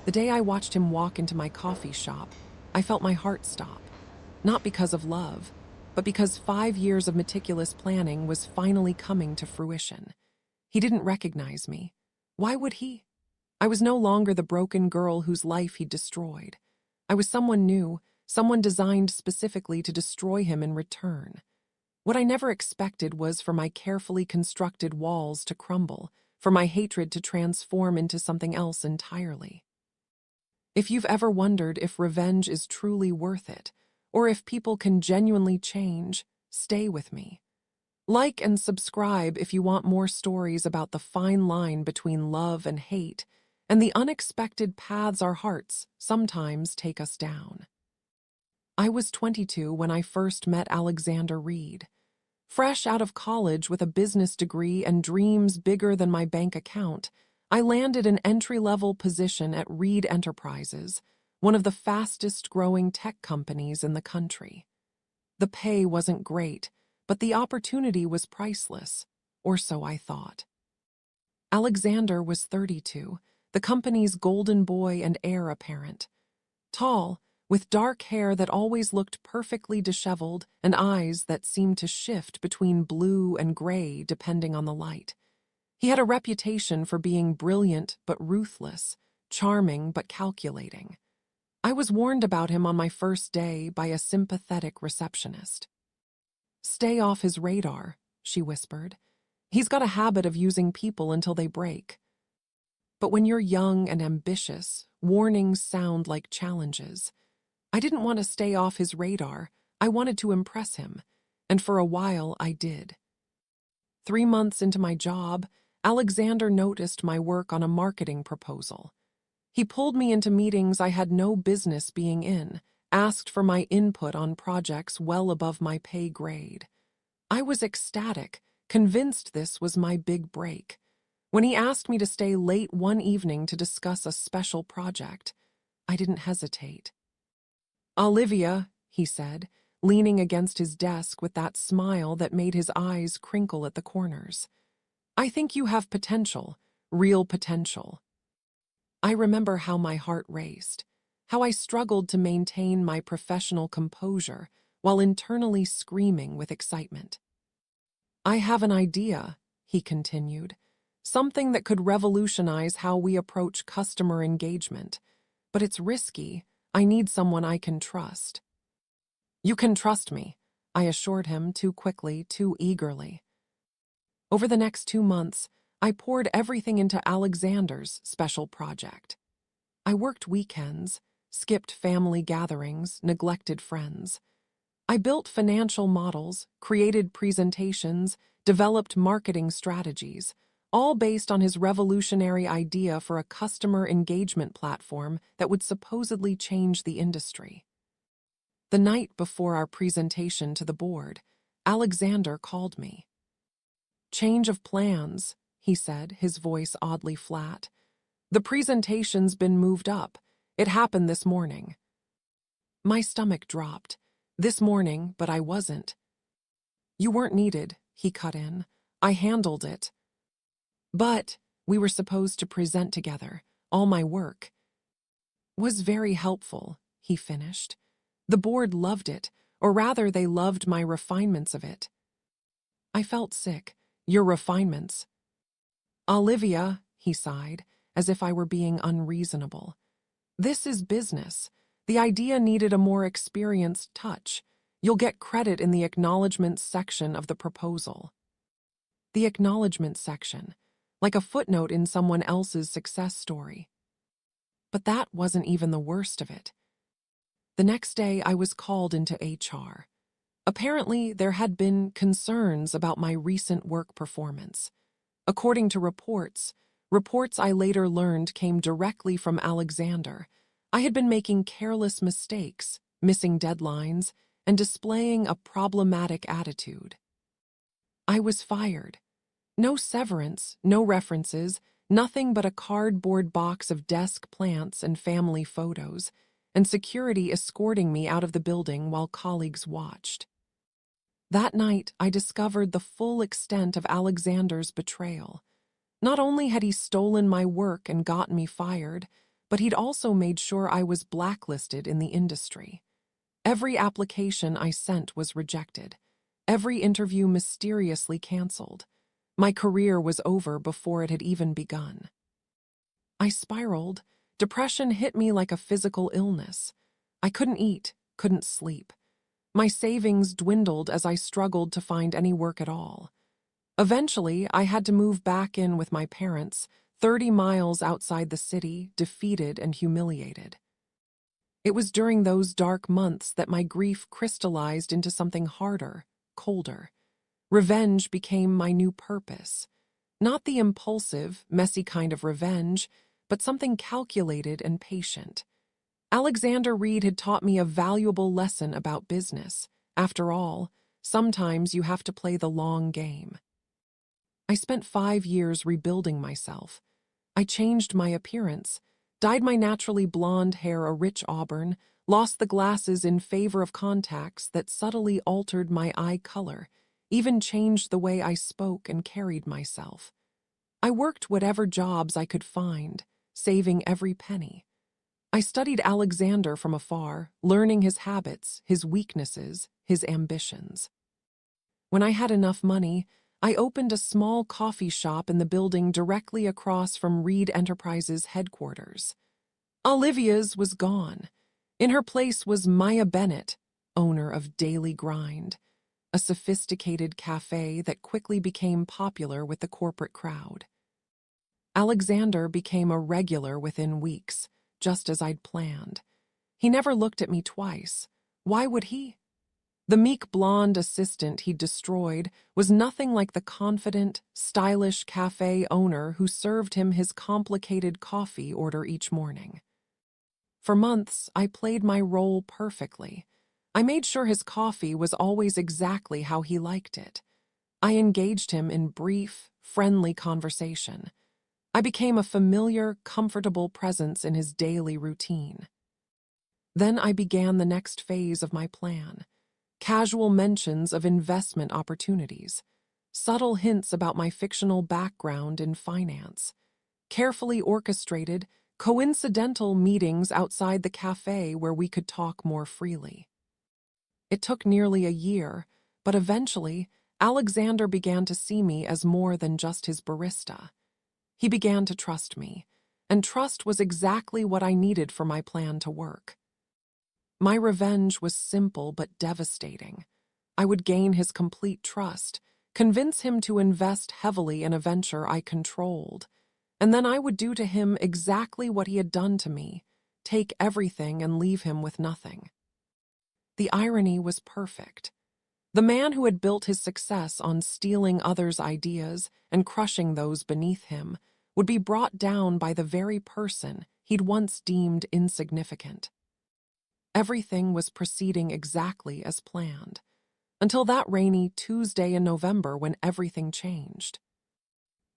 The day I watched him walk into my coffee shop, I felt my heart stop. Not because of love, but because 5 years of meticulous planning was finally coming to fruition. He didn't recognize me. Why would he? I was no longer the broken girl whose life he'd destroyed. I was someone new, someone designed specifically to destroy him in return. What I never expected was for my carefully constructed walls to crumble, for my hatred to transform into something else entirely. If you've ever wondered if revenge is truly worth it, or if people can genuinely change, stay with me. Like and subscribe if you want more stories about the fine line between love and hate, and the unexpected paths our hearts sometimes take us down. I was 22 when I first met Alexander Reid. Fresh out of college with a business degree and dreams bigger than my bank account, I landed an entry-level position at Reid Enterprises, one of the fastest-growing tech companies in the country. The pay wasn't great, but the opportunity was priceless, or so I thought. Alexander was 32, the company's golden boy and heir apparent. Tall, with dark hair that always looked perfectly disheveled and eyes that seemed to shift between blue and gray depending on the light. He had a reputation for being brilliant but ruthless, charming but calculating. I was warned about him on my first day by a sympathetic receptionist. "Stay off his radar," she whispered. "He's got a habit of using people until they break." But when you're young and ambitious, warnings sound like challenges. I didn't want to stay off his radar. I wanted to impress him, and for a while I did. 3 months into my job, Alexander noticed my work on a marketing proposal. He pulled me into meetings I had no business being in, asked for my input on projects well above my pay grade. I was ecstatic, convinced this was my big break. When he asked me to stay late one evening to discuss a special project, I didn't hesitate. "Olivia," he said, leaning against his desk with that smile that made his eyes crinkle at the corners. "I think you have potential, real potential." I remember how my heart raced, how I struggled to maintain my professional composure while internally screaming with excitement. "I have an idea," he continued, "something that could revolutionize how we approach customer engagement. But it's risky. I need someone I can trust." "You can trust me," I assured him too quickly, too eagerly. Over the next 2 months, I poured everything into Alexander's special project. I worked weekends, skipped family gatherings, neglected friends. I built financial models, created presentations, developed marketing strategies, all based on his revolutionary idea for a customer engagement platform that would supposedly change the industry. The night before our presentation to the board, Alexander called me. "Change of plans," he said, his voice oddly flat. "The presentation's been moved up. It happened this morning." My stomach dropped. This morning, but I wasn't. "You weren't needed," he cut in. "I handled it." "But we were supposed to present together. All my work was very helpful," he finished. "The board loved it, or rather they loved my refinements of it." I felt sick. "Your refinements?" "Olivia," he sighed, as if I were being unreasonable. "This is business. The idea needed a more experienced touch. You'll get credit in the acknowledgments section of the proposal." The acknowledgments section, like a footnote in someone else's success story. But that wasn't even the worst of it. The next day, I was called into HR. Apparently, there had been concerns about my recent work performance. According to reports I later learned came directly from Alexander, I had been making careless mistakes, missing deadlines, and displaying a problematic attitude. I was fired. No severance, no references, nothing but a cardboard box of desk plants and family photos, and security escorting me out of the building while colleagues watched. That night, I discovered the full extent of Alexander's betrayal. Not only had he stolen my work and gotten me fired, but he'd also made sure I was blacklisted in the industry. Every application I sent was rejected. Every interview mysteriously canceled. My career was over before it had even begun. I spiraled. Depression hit me like a physical illness. I couldn't eat, couldn't sleep. My savings dwindled as I struggled to find any work at all. Eventually, I had to move back in with my parents, 30 miles outside the city, defeated and humiliated. It was during those dark months that my grief crystallized into something harder, colder. Revenge became my new purpose. Not the impulsive, messy kind of revenge, but something calculated and patient. Alexander Reid had taught me a valuable lesson about business. After all, sometimes you have to play the long game. I spent 5 years rebuilding myself. I changed my appearance, dyed my naturally blonde hair a rich auburn, lost the glasses in favor of contacts that subtly altered my eye color, even changed the way I spoke and carried myself. I worked whatever jobs I could find, saving every penny. I studied Alexander from afar, learning his habits, his weaknesses, his ambitions. When I had enough money, I opened a small coffee shop in the building directly across from Reid Enterprises headquarters. Olivia's was gone. In her place was Maya Bennett, owner of Daily Grind, a sophisticated cafe that quickly became popular with the corporate crowd. Alexander became a regular within weeks, just as I'd planned. He never looked at me twice. Why would he? The meek blonde assistant he'd destroyed was nothing like the confident, stylish cafe owner who served him his complicated coffee order each morning. For months, I played my role perfectly. I made sure his coffee was always exactly how he liked it. I engaged him in brief, friendly conversation. I became a familiar, comfortable presence in his daily routine. Then I began the next phase of my plan. Casual mentions of investment opportunities, subtle hints about my fictional background in finance, carefully orchestrated, coincidental meetings outside the cafe where we could talk more freely. It took nearly a year, but eventually, Alexander began to see me as more than just his barista. He began to trust me, and trust was exactly what I needed for my plan to work. My revenge was simple but devastating. I would gain his complete trust, convince him to invest heavily in a venture I controlled, and then I would do to him exactly what he had done to me, take everything and leave him with nothing. The irony was perfect. The man who had built his success on stealing others' ideas and crushing those beneath him would be brought down by the very person he'd once deemed insignificant. Everything was proceeding exactly as planned, until that rainy Tuesday in November when everything changed.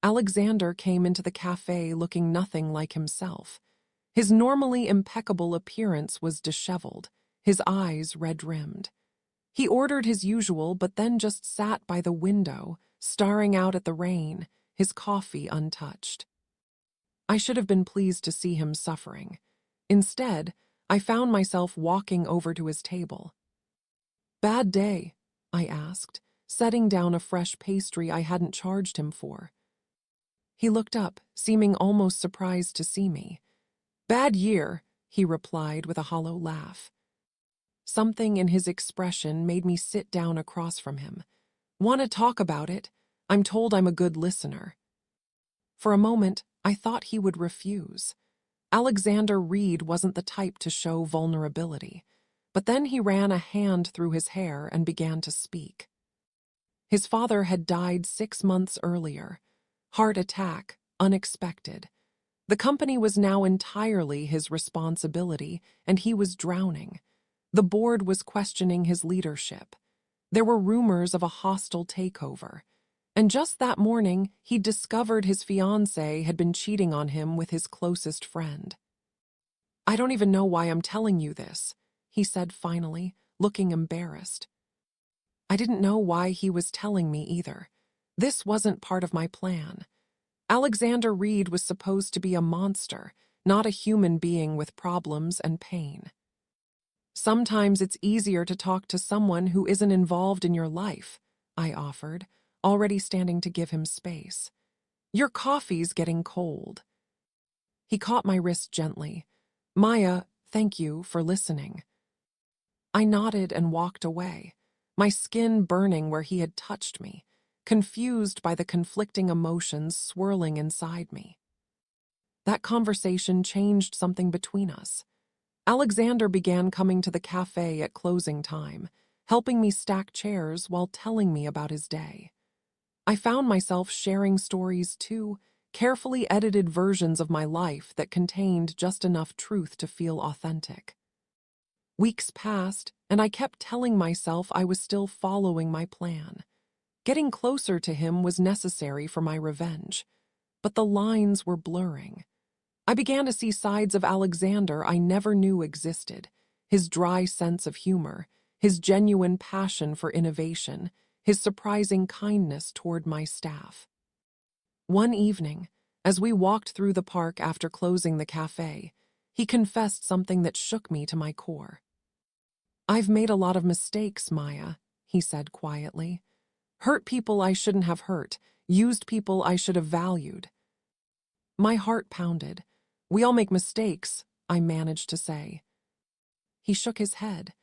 Alexander came into the cafe looking nothing like himself. His normally impeccable appearance was disheveled, his eyes red-rimmed. He ordered his usual, but then just sat by the window, staring out at the rain, his coffee untouched. I should have been pleased to see him suffering. Instead, I found myself walking over to his table. "Bad day?" I asked, setting down a fresh pastry I hadn't charged him for. He looked up, seeming almost surprised to see me. "Bad year," he replied with a hollow laugh. Something in his expression made me sit down across from him. "Want to talk about it? I'm told I'm a good listener." For a moment, I thought he would refuse. Alexander Reid wasn't the type to show vulnerability, but then he ran a hand through his hair and began to speak. His father had died 6 months earlier. Heart attack, unexpected. The company was now entirely his responsibility, and he was drowning. The board was questioning his leadership. There were rumors of a hostile takeover. And just that morning, he discovered his fiancée had been cheating on him with his closest friend. "I don't even know why I'm telling you this," he said finally, looking embarrassed. I didn't know why he was telling me either. This wasn't part of my plan. Alexander Reid was supposed to be a monster, not a human being with problems and pain. Sometimes it's easier to talk to someone who isn't involved in your life, I offered, already standing to give him space. Your coffee's getting cold. He caught my wrist gently. Maya, thank you for listening. I nodded and walked away, my skin burning where he had touched me, confused by the conflicting emotions swirling inside me. That conversation changed something between us. Alexander began coming to the cafe at closing time, helping me stack chairs while telling me about his day. I found myself sharing stories too, carefully edited versions of my life that contained just enough truth to feel authentic. Weeks passed, and I kept telling myself I was still following my plan. Getting closer to him was necessary for my revenge, but the lines were blurring. I began to see sides of Alexander I never knew existed, his dry sense of humor, his genuine passion for innovation, his surprising kindness toward my staff. One evening, as we walked through the park after closing the cafe, he confessed something that shook me to my core. I've made a lot of mistakes, Maya, he said quietly. Hurt people I shouldn't have hurt, used people I should have valued. My heart pounded. We all make mistakes, I managed to say. He shook his head.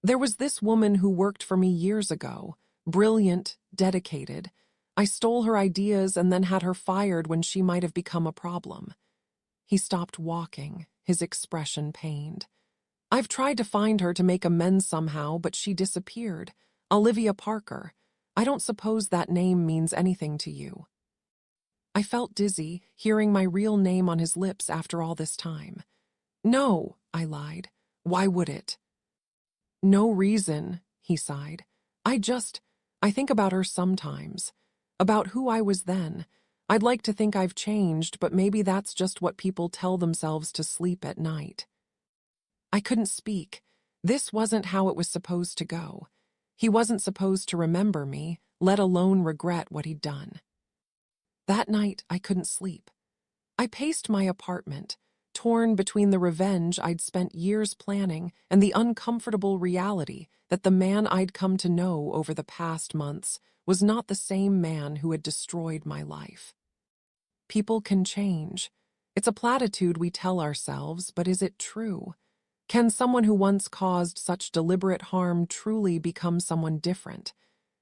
There was this woman who worked for me years ago, brilliant, dedicated. I stole her ideas and then had her fired when she might have become a problem. He stopped walking, his expression pained. I've tried to find her to make amends somehow, but she disappeared. Olivia Parker. I don't suppose that name means anything to you. I felt dizzy, hearing my real name on his lips after all this time. No, I lied. Why would it? No reason, he sighed. I think about her sometimes. About who I was then. I'd like to think I've changed, but maybe that's just what people tell themselves to sleep at night. I couldn't speak. This wasn't how it was supposed to go. He wasn't supposed to remember me, let alone regret what he'd done. That night, I couldn't sleep. I paced my apartment, torn between the revenge I'd spent years planning and the uncomfortable reality that the man I'd come to know over the past months was not the same man who had destroyed my life. People can change. It's a platitude we tell ourselves, but is it true? Can someone who once caused such deliberate harm truly become someone different?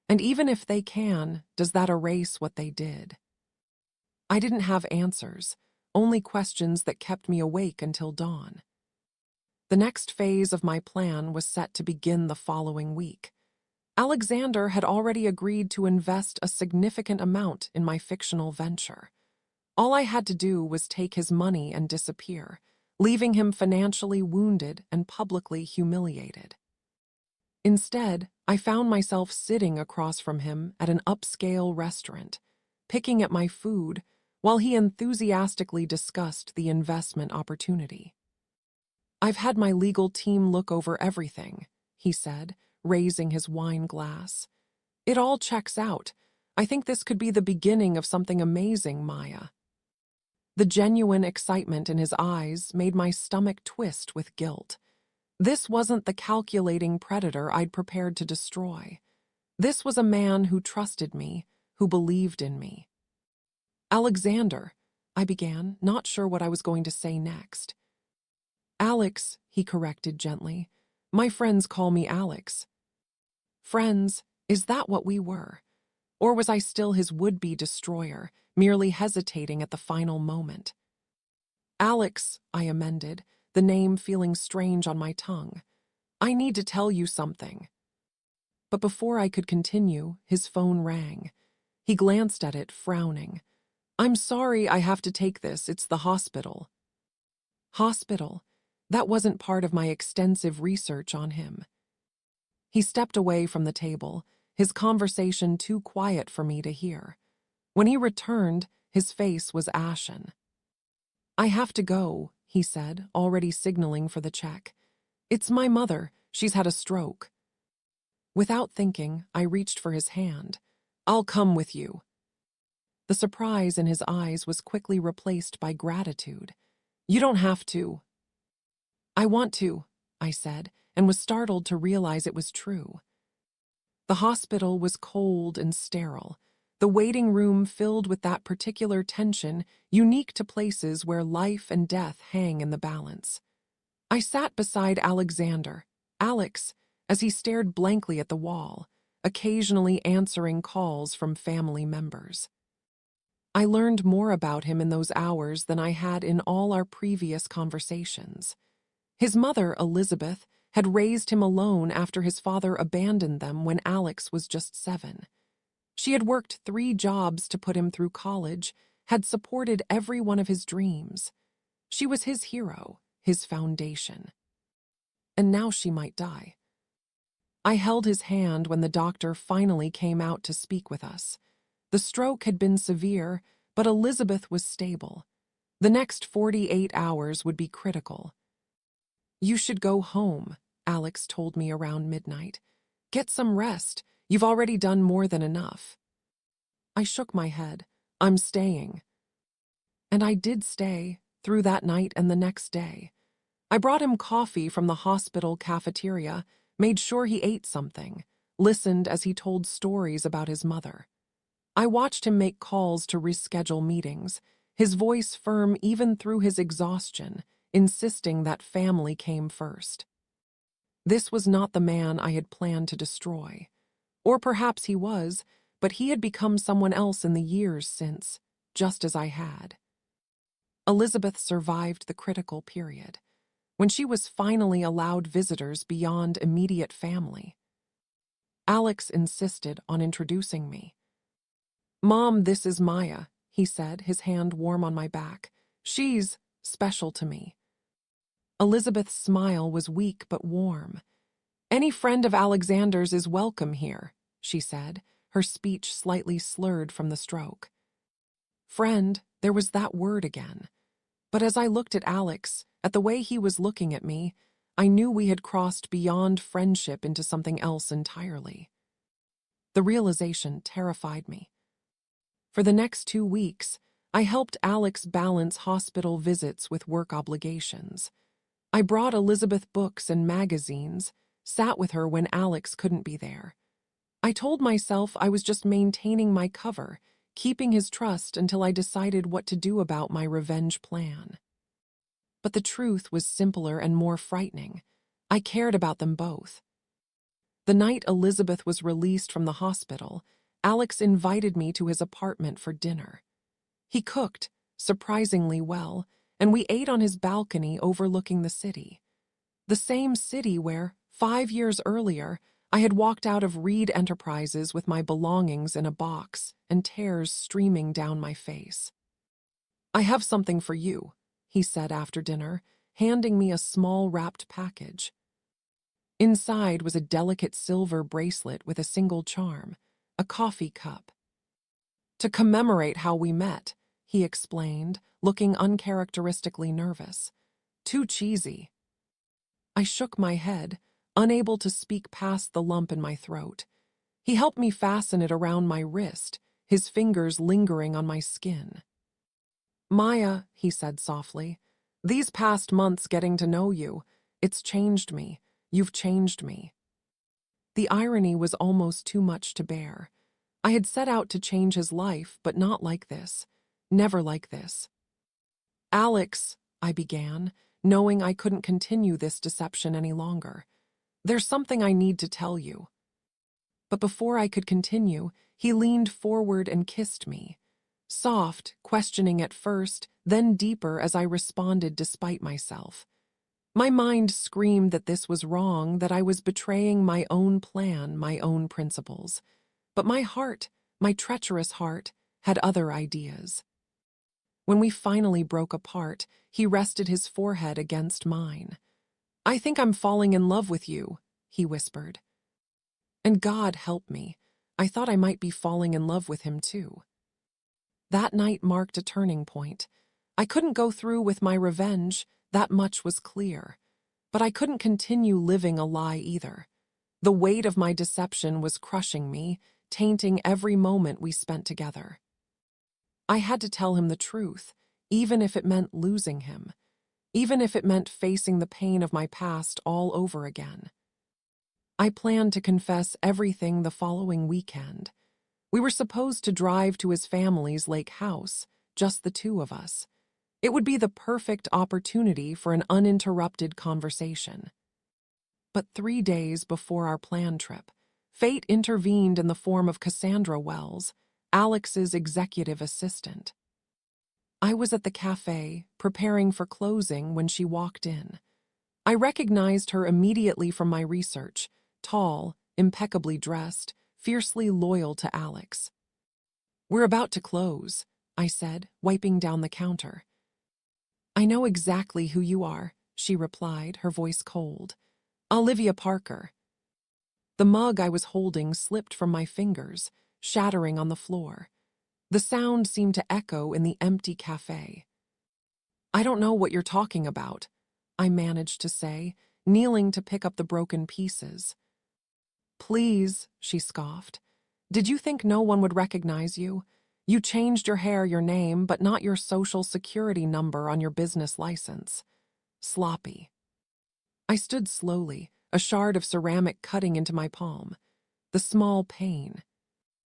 And even if they can, does that erase what they did? I didn't have answers, only questions that kept me awake until dawn. The next phase of my plan was set to begin the following week. Alexander had already agreed to invest a significant amount in my fictional venture. All I had to do was take his money and disappear, leaving him financially wounded and publicly humiliated. Instead, I found myself sitting across from him at an upscale restaurant, picking at my food while he enthusiastically discussed the investment opportunity. I've had my legal team look over everything, he said, raising his wine glass. It all checks out. I think this could be the beginning of something amazing, Maya. The genuine excitement in his eyes made my stomach twist with guilt. This wasn't the calculating predator I'd prepared to destroy. This was a man who trusted me, who believed in me. Alexander, I began, not sure what I was going to say next. Alex, he corrected gently. My friends call me Alex. Friends, is that what we were? Or was I still his would-be destroyer, merely hesitating at the final moment? Alex, I amended, the name feeling strange on my tongue. I need to tell you something. But before I could continue, his phone rang. He glanced at it, frowning. I'm sorry I have to take this, it's the hospital. Hospital? That wasn't part of my extensive research on him. He stepped away from the table, his conversation too quiet for me to hear. When he returned, his face was ashen. I have to go, he said, already signaling for the check. It's my mother, she's had a stroke. Without thinking, I reached for his hand. I'll come with you. The surprise in his eyes was quickly replaced by gratitude. You don't have to. I want to, I said, and was startled to realize it was true. The hospital was cold and sterile, the waiting room filled with that particular tension unique to places where life and death hang in the balance. I sat beside Alexander, Alex, as he stared blankly at the wall, occasionally answering calls from family members. I learned more about him in those hours than I had in all our previous conversations. His mother, Elizabeth, had raised him alone after his father abandoned them when Alex was just 7. She had worked 3 jobs to put him through college, had supported every one of his dreams. She was his hero, his foundation. And now she might die. I held his hand when the doctor finally came out to speak with us. The stroke had been severe, but Elizabeth was stable. The next 48 hours would be critical. You should go home, Alex told me around midnight. Get some rest. You've already done more than enough. I shook my head. I'm staying. And I did stay, through that night and the next day. I brought him coffee from the hospital cafeteria, made sure he ate something, listened as he told stories about his mother. I watched him make calls to reschedule meetings, his voice firm even through his exhaustion, insisting that family came first. This was not the man I had planned to destroy. Or perhaps he was, but he had become someone else in the years since, just as I had. Elizabeth survived the critical period, when she was finally allowed visitors beyond immediate family. Alex insisted on introducing me. Mom, this is Maya, he said, his hand warm on my back. She's special to me. Elizabeth's smile was weak but warm. Any friend of Alexander's is welcome here, she said, her speech slightly slurred from the stroke. Friend, there was that word again. But as I looked at Alex, at the way he was looking at me, I knew we had crossed beyond friendship into something else entirely. The realization terrified me. For the next 2 weeks, I helped Alex balance hospital visits with work obligations. I brought Elizabeth books and magazines, sat with her when Alex couldn't be there. I told myself I was just maintaining my cover, keeping his trust until I decided what to do about my revenge plan. But the truth was simpler and more frightening. I cared about them both. The night Elizabeth was released from the hospital, Alex invited me to his apartment for dinner. He cooked, surprisingly well, and we ate on his balcony overlooking the city. The same city where, 5 years earlier, I had walked out of Reid Enterprises with my belongings in a box and tears streaming down my face. I have something for you, he said after dinner, handing me a small wrapped package. Inside was a delicate silver bracelet with a single charm, a coffee cup. To commemorate how we met, he explained, looking uncharacteristically nervous. Too cheesy. I shook my head, unable to speak past the lump in my throat. He helped me fasten it around my wrist, his fingers lingering on my skin. Maya, he said softly, these past months getting to know you, it's changed me. You've changed me. The irony was almost too much to bear. I had set out to change his life, but not like this. Never like this. Alex, I began, knowing I couldn't continue this deception any longer. There's something I need to tell you. But before I could continue, he leaned forward and kissed me. Soft, questioning at first, then deeper as I responded despite myself. My mind screamed that this was wrong, that I was betraying my own plan, my own principles. But my heart, my treacherous heart, had other ideas. When we finally broke apart, he rested his forehead against mine. I think I'm falling in love with you, he whispered. And God help me, I thought I might be falling in love with him too. That night marked a turning point. I couldn't go through with my revenge, that much was clear. But I couldn't continue living a lie either. The weight of my deception was crushing me, tainting every moment we spent together. I had to tell him the truth, even if it meant losing him. even if it meant facing the pain of my past all over again. I planned to confess everything the following weekend. We were supposed to drive to his family's lake house, just the two of us. It would be the perfect opportunity for an uninterrupted conversation. But 3 days before our planned trip, fate intervened in the form of Cassandra Wells, Alex's executive assistant. I was at the cafe, preparing for closing when she walked in. I recognized her immediately from my research, tall, impeccably dressed, fiercely loyal to Alex. "We're about to close," I said, wiping down the counter. "I know exactly who you are," she replied, her voice cold. "Olivia Parker." The mug I was holding slipped from my fingers, shattering on the floor. The sound seemed to echo in the empty cafe. "I don't know what you're talking about," I managed to say, kneeling to pick up the broken pieces. "Please," she scoffed. "Did you think no one would recognize you? You changed your hair, your name, but not your social security number on your business license. Sloppy." I stood slowly, a shard of ceramic cutting into my palm. The small pain,